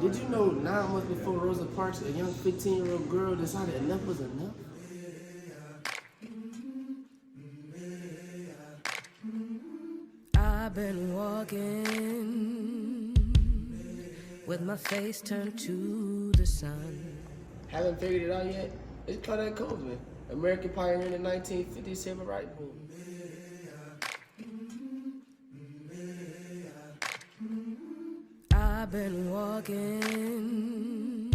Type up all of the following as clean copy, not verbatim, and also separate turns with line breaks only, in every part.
Did you know 9 months before Rosa Parks, a young 15-year-old girl decided enough was enough?
I've been walking with my face turned to the sun.
Haven't figured it out yet? It's Claudette Colvin, American pioneer in the 1950s civil rights movement.
I've been walking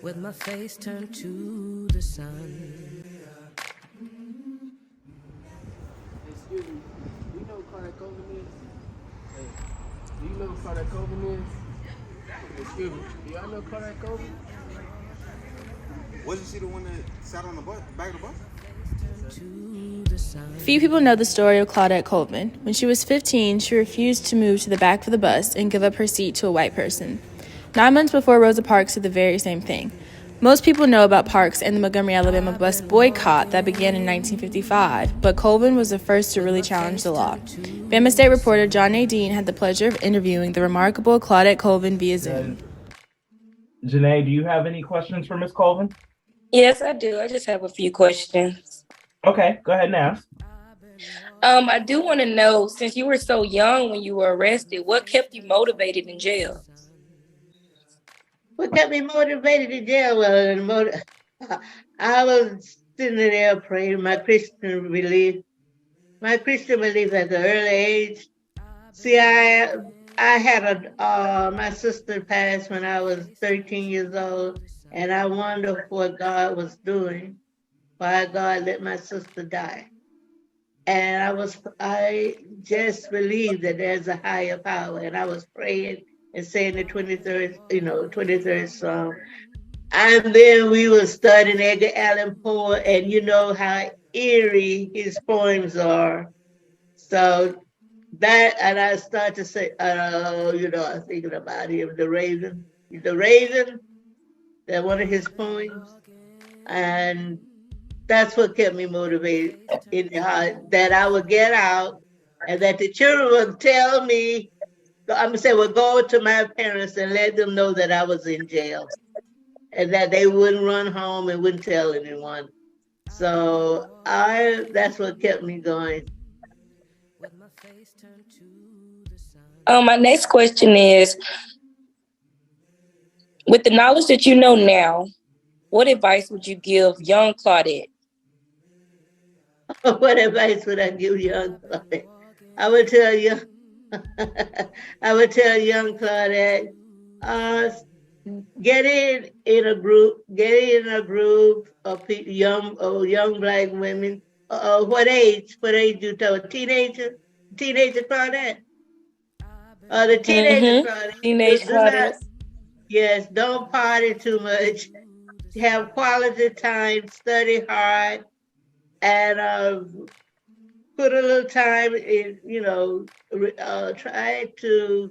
with my face turned to the sun.
Excuse me, do you know who Claudette Colvin is? Hey, do you know who Claudette Colvin is? Excuse me, do y'all know Claudette Colvin?
Wasn't she the one that sat on the bus, back of the bus?
Few people know the story of Claudette Colvin. When she was 15, she refused to move to the back of the bus and give up her seat to a white person. 9 months before, Rosa Parks did the very same thing. Most people know about Parks and the Montgomery, Alabama bus boycott that began in 1955, but Colvin was the first to really challenge the law. Bama State reporter John Nadine had the pleasure of interviewing the remarkable Claudette Colvin via Zoom.
Janae, do you have any questions for Ms. Colvin?
Yes, I do. I just have a few questions.
Okay, go ahead and ask.
I do want to know, since you were so young when you were arrested, what kept you motivated in jail?
What kept me motivated in jail? Well, I was sitting there praying my Christian belief. My Christian belief at the early age. See, I had my sister passed when I was 13 years old, and I wondered what God was doing, why God let my sister die. And I just believed that there's a higher power, and I was praying and saying the 23rd Psalm. And then we were studying Edgar Allan Poe, and you know how eerie his poems are. So that, and I started to say, I was thinking about him, the Raven, that one of his poems. And that's what kept me motivated in the heart, that I would get out and that the children would tell me, would go to my parents and let them know that I was in jail and that they wouldn't run home and wouldn't tell anyone. So that's what kept me going.
My next question is, with the knowledge that you know now, what advice would you give young Claudette?
What advice would I give young Claudette? I would tell young Claudette, get in a group of young black women. What age you tell a teenager Claudette? The teenager Claudette.
Teenage Claudette.
Yes, don't party too much. Have quality time, study hard, and put a little time in, try to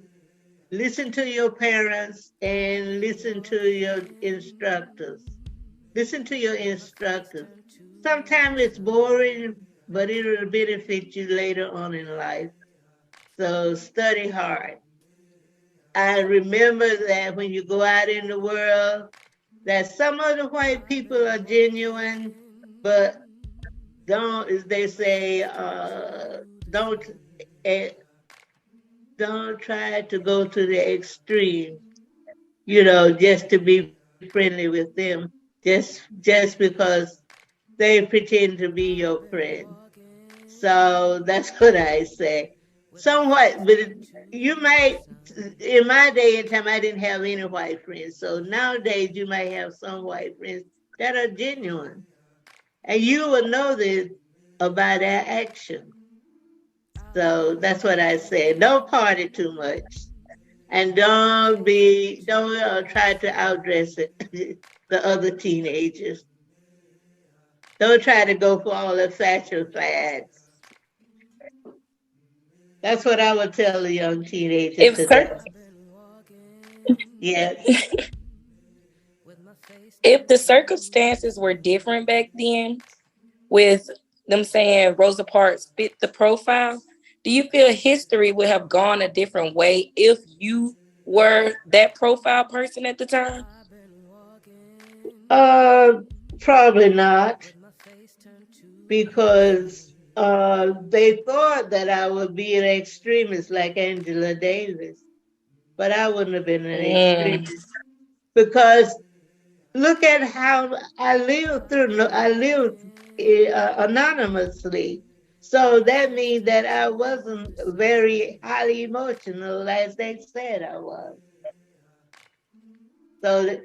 listen to your parents and listen to your instructors. Sometimes it's boring, but it'll benefit you later on in life. So study hard. I remember that when you go out in the world, that some of the white people are genuine, but don't, as they say, don't try to go to the extreme, just to be friendly with them, just because they pretend to be your friend. So that's what I say. Somewhat, but you might, in my day and time, I didn't have any white friends. So nowadays you might have some white friends that are genuine. And you will know this by their action. So that's what I say. Don't party too much. And don't try to outdress the other teenagers. Don't try to go for all the fashion fads. That's what I would tell a young teenager today. Yes.
If the circumstances were different back then, with them saying Rosa Parks fit the profile, do you feel history would have gone a different way if you were that profile person at the time?
Probably not, because they thought that I would be an extremist like Angela Davis, but I wouldn't have been an
Mm.
extremist, because look at how I lived through. I lived anonymously, so that means that I wasn't very highly emotional as they said I was. So,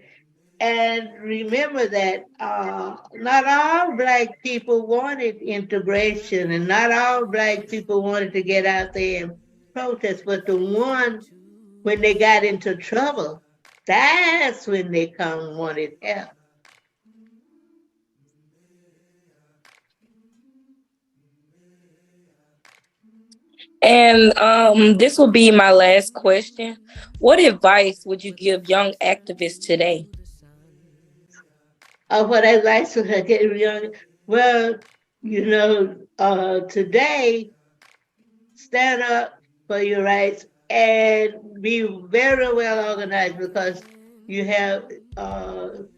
and remember that not all Black people wanted integration, and not all Black people wanted to get out there and protest, but the one, when they got into trouble, that's when they come wanted help.
And this will be my last question. What advice would you give young activists today?
What advice would I give young? Well, today, stand up for your rights and be very well organized, because you have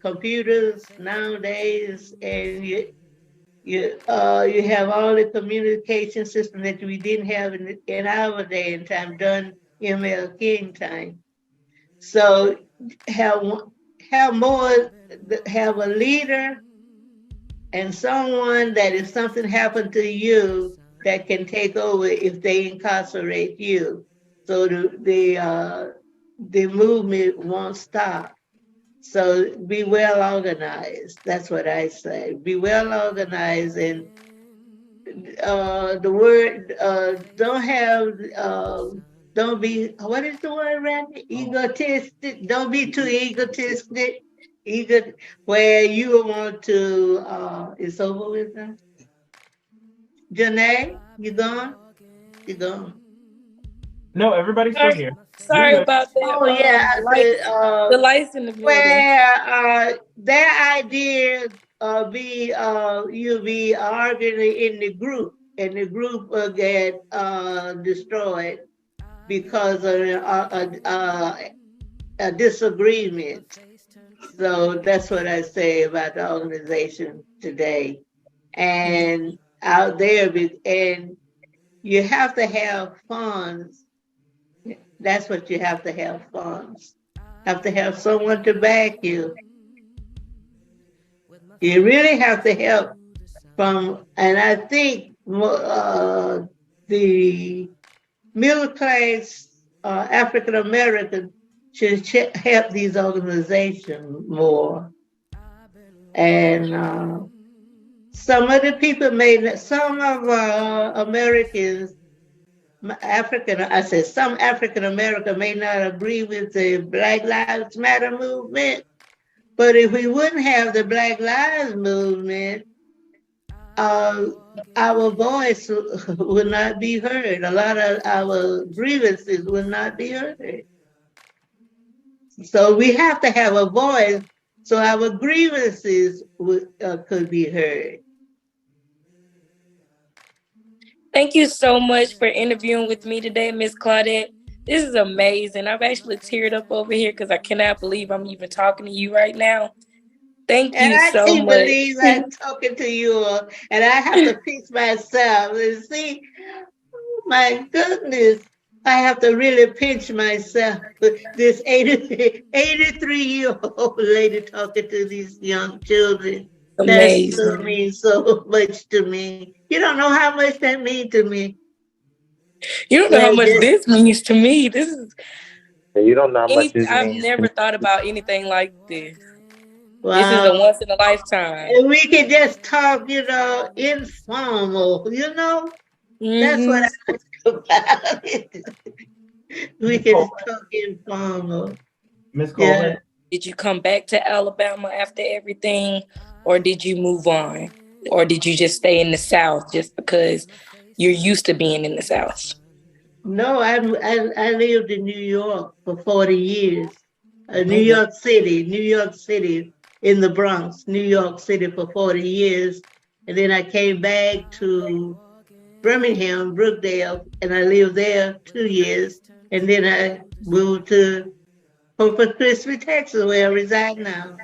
computers nowadays, and you have all the communication system that we didn't have in our day and time, done ML King time. So have have more have a leader and someone that if something happened to you that can take over if they incarcerate you. So the movement won't stop. So be well organized. That's what I say. Be well organized, and the word don't be, what is the word, Randy? Egotistic. Don't be too egotistic. Ego, where you want to it's over with them. Janae, you gone? You gone.
No, everybody's still
Sorry,
here. You're
sorry
good.
about that.
Oh yeah, I said
The lights in the building.
where their ideas you be arguing in the group, and the group will get destroyed because of a disagreement. So that's what I say about the organization today. And out there, and you have to have funds. That's what you have to have, funds. Have to have someone to back you. You really have to help and I think the middle class African American should help these organizations more. And some of the people some of Americans, some African American may not agree with the Black Lives Matter movement, but if we wouldn't have the Black Lives Movement, our voice would not be heard. A lot of our grievances would not be heard. So we have to have a voice so our grievances could be heard.
Thank you so much for interviewing with me today, Miss Claudette. This is amazing. I've actually teared up over here because I cannot believe I'm even talking to you right now. Thank
And
you
I
so
can't
much.
believe I'm talking to you, and I have to pinch myself and see, my goodness, I have to really pinch myself. This 83-year-old lady talking to these young children. That still
Amazing.
means so much to me. You don't know how much that means to me.
You don't know how
Like
much
just,
this means to me. This is
You don't know how much this
I've
means to
never
me.
thought about anything like this. This is a
wow.
once in a lifetime.
And we can just talk, informal, That's what
Hmm.
I like about it. We
Miss
can
Colvin.
talk informal.
Miss
Yeah.
Colvin.
Did you come back to Alabama after everything, or did you move on? Or did you just stay in the South just because you're used to being in the South?
No, I lived in New York for 40 years.
Oh, wow.
New York City, in the Bronx, New York City for 40 years. And then I came back to Birmingham, Brookdale, and I lived there 2 years. And then I moved to Corpus Christi, Texas, where I reside now.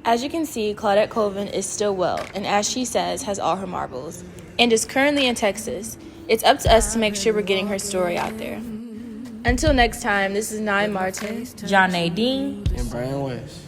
As you can see, Claudette Colvin is still well, and as she says, has all her marbles, and is currently in Texas. It's up to us to make sure we're getting her story out there. Until next time, this is Nye Martin,
John Nadine.
And Brian West.